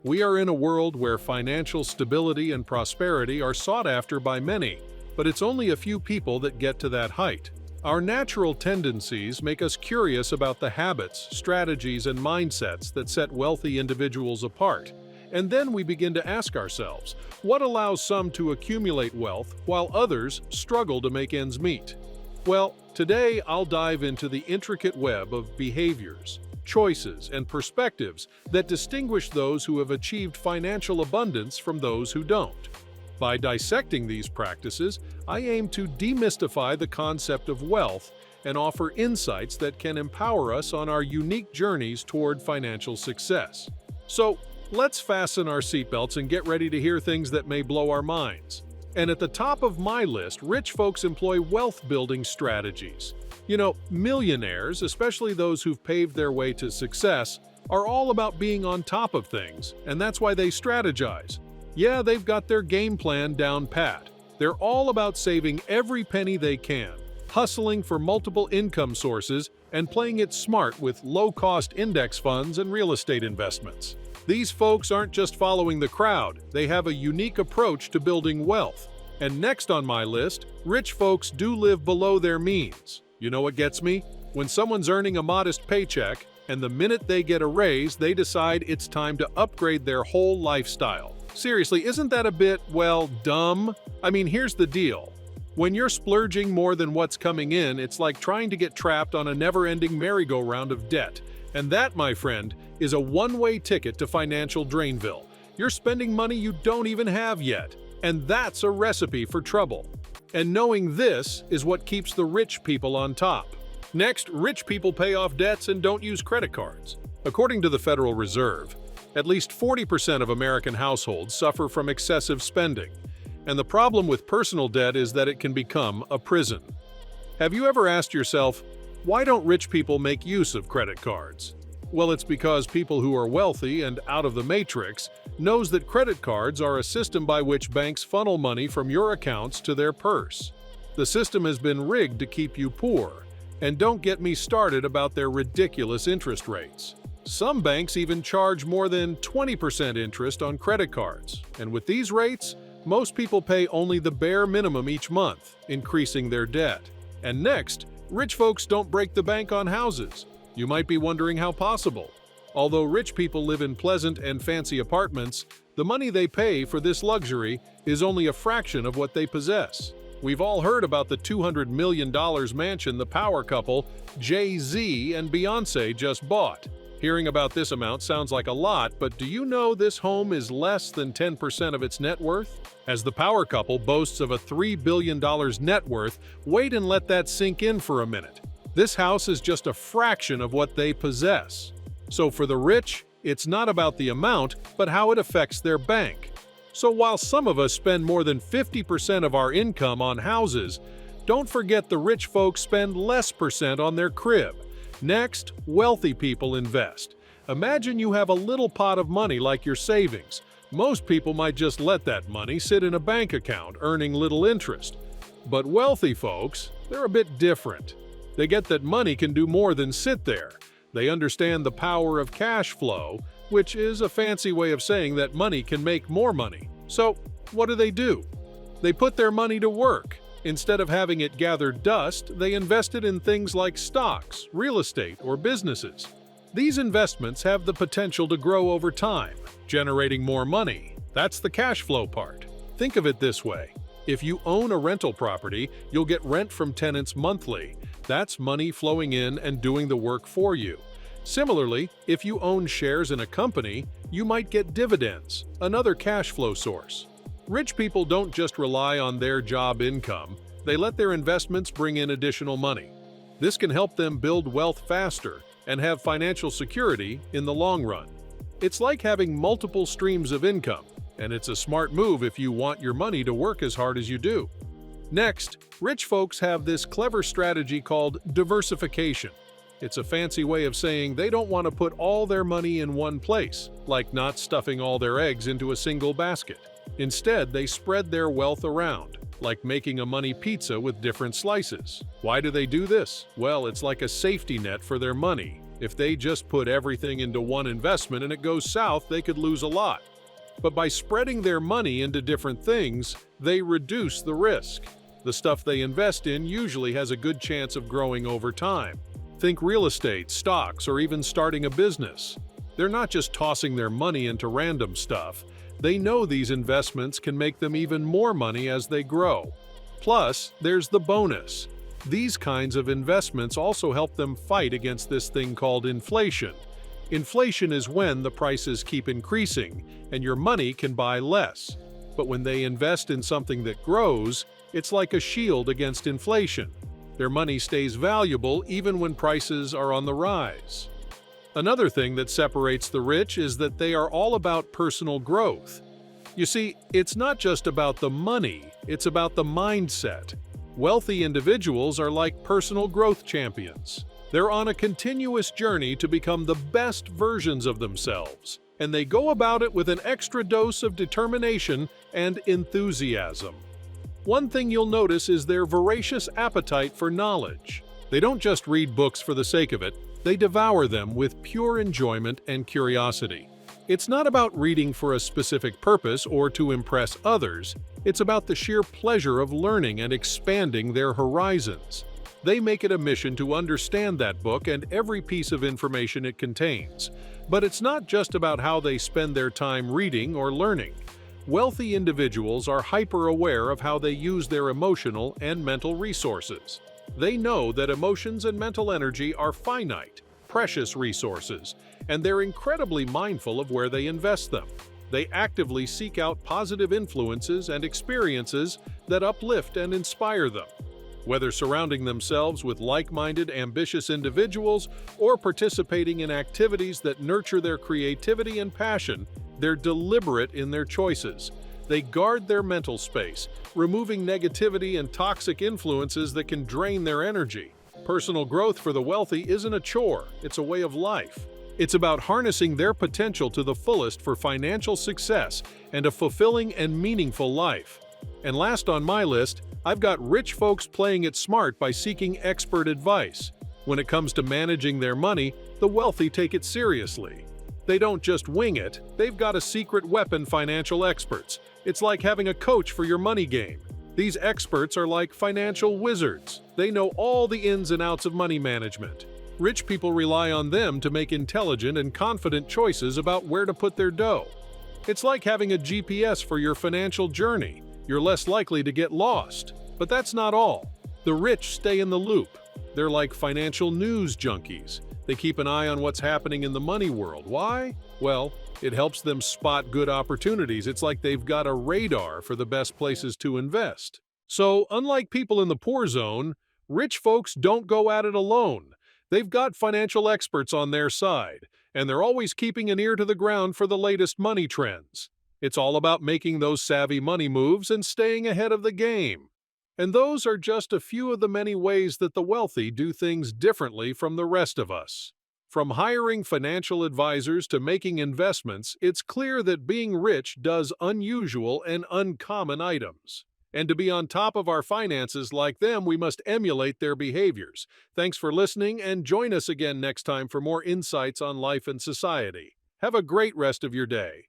We are in a world where financial stability and prosperity are sought after by many, but it's only a few people that get to that height. Our natural tendencies make us curious about the habits, strategies, and mindsets that set wealthy individuals apart. And then we begin to ask ourselves, what allows some to accumulate wealth while others struggle to make ends meet? Well, today I'll dive into the intricate web of behaviors, choices, and perspectives that distinguish those who have achieved financial abundance from those who don't. By dissecting these practices, I aim to demystify the concept of wealth and offer insights that can empower us on our unique journeys toward financial success. So, let's fasten our seatbelts and get ready to hear things that may blow our minds. And at the top of my list, rich folks employ wealth-building strategies. Millionaires, especially those who've paved their way to success, are all about being on top of things, and that's why they strategize. Yeah, they've got their game plan down pat. They're all about saving every penny they can, hustling for multiple income sources, and playing it smart with low-cost index funds and real estate investments. These folks aren't just following the crowd, they have a unique approach to building wealth. And next on my list, rich folks do live below their means. You know what gets me? When someone's earning a modest paycheck, and the minute they get a raise, they decide it's time to upgrade their whole lifestyle. Seriously, isn't that a bit, dumb? I mean, here's the deal. When you're splurging more than what's coming in, it's like trying to get trapped on a never-ending merry-go-round of debt. And that, my friend, is a one-way ticket to financial drainville. You're spending money you don't even have yet. And that's a recipe for trouble. And knowing this is what keeps the rich people on top. Next, rich people pay off debts and don't use credit cards. According to the Federal Reserve, at least 40% of American households suffer from excessive spending. And the problem with personal debt is that it can become a prison. Have you ever asked yourself, why don't rich people make use of credit cards? Well, it's because people who are wealthy and out of the matrix knows that credit cards are a system by which banks funnel money from your accounts to their purse. The system has been rigged to keep you poor, and don't get me started about their ridiculous interest rates. Some banks even charge more than 20% interest on credit cards, and with these rates, most people pay only the bare minimum each month, increasing their debt. And next, rich folks don't break the bank on houses. You might be wondering how possible. Although rich people live in pleasant and fancy apartments, the money they pay for this luxury is only a fraction of what they possess. We've all heard about the $200 million mansion the power couple, Jay-Z and Beyoncé, just bought. Hearing about this amount sounds like a lot, but do you know this home is less than 10% of its net worth? As the power couple boasts of a $3 billion net worth, wait and let that sink in for a minute. This house is just a fraction of what they possess. So for the rich, it's not about the amount, but how it affects their bank. So while some of us spend more than 50% of our income on houses, don't forget the rich folks spend less percent on their crib. Next, wealthy people invest. Imagine you have a little pot of money like your savings. Most people might just let that money sit in a bank account, earning little interest. But wealthy folks, they're a bit different. They get that money can do more than sit there. They understand the power of cash flow, which is a fancy way of saying that money can make more money. So, what do? They put their money to work. Instead of having it gather dust, they invest it in things like stocks, real estate, or businesses. These investments have the potential to grow over time, generating more money. That's the cash flow part. Think of it this way. If you own a rental property, you'll get rent from tenants monthly. That's money flowing in and doing the work for you. Similarly, if you own shares in a company, you might get dividends, another cash flow source. Rich people don't just rely on their job income, they let their investments bring in additional money. This can help them build wealth faster and have financial security in the long run. It's like having multiple streams of income, and it's a smart move if you want your money to work as hard as you do. Next, rich folks have this clever strategy called diversification. It's a fancy way of saying they don't want to put all their money in one place, like not stuffing all their eggs into a single basket. Instead, they spread their wealth around, like making a money pizza with different slices. Why do they do this? Well, it's like a safety net for their money. If they just put everything into one investment and it goes south, they could lose a lot. But by spreading their money into different things, they reduce the risk. The stuff they invest in usually has a good chance of growing over time. Think real estate, stocks, or even starting a business. They're not just tossing their money into random stuff. They know these investments can make them even more money as they grow. Plus, there's the bonus. These kinds of investments also help them fight against this thing called inflation. Inflation is when the prices keep increasing and your money can buy less. But when they invest in something that grows, it's like a shield against inflation. Their money stays valuable even when prices are on the rise. Another thing that separates the rich is that they are all about personal growth. You see, it's not just about the money, it's about the mindset. Wealthy individuals are like personal growth champions. They're on a continuous journey to become the best versions of themselves, and they go about it with an extra dose of determination and enthusiasm. One thing you'll notice is their voracious appetite for knowledge. They don't just read books for the sake of it, they devour them with pure enjoyment and curiosity. It's not about reading for a specific purpose or to impress others, it's about the sheer pleasure of learning and expanding their horizons. They make it a mission to understand that book and every piece of information it contains. But it's not just about how they spend their time reading or learning. Wealthy individuals are hyper-aware of how they use their emotional and mental resources. They know that emotions and mental energy are finite, precious resources, and they're incredibly mindful of where they invest them. They actively seek out positive influences and experiences that uplift and inspire them. Whether surrounding themselves with like-minded, ambitious individuals or participating in activities that nurture their creativity and passion, they're deliberate in their choices. They guard their mental space, removing negativity and toxic influences that can drain their energy. Personal growth for the wealthy isn't a chore, it's a way of life. It's about harnessing their potential to the fullest for financial success and a fulfilling and meaningful life. And last on my list, I've got rich folks playing it smart by seeking expert advice. When it comes to managing their money, the wealthy take it seriously. They don't just wing it, they've got a secret weapon: financial experts. It's like having a coach for your money game. These experts are like financial wizards. They know all the ins and outs of money management. Rich people rely on them to make intelligent and confident choices about where to put their dough. It's like having a GPS for your financial journey. You're less likely to get lost. But that's not all. The rich stay in the loop. They're like financial news junkies. They keep an eye on what's happening in the money world. Why? Well, it helps them spot good opportunities. It's like they've got a radar for the best places to invest. So, unlike people in the poor zone, rich folks don't go at it alone. They've got financial experts on their side, and they're always keeping an ear to the ground for the latest money trends. It's all about making those savvy money moves and staying ahead of the game. And those are just a few of the many ways that the wealthy do things differently from the rest of us. From hiring financial advisors to making investments, it's clear that being rich does unusual and uncommon items. And to be on top of our finances like them, we must emulate their behaviors. Thanks for listening, and join us again next time for more insights on life and society. Have a great rest of your day.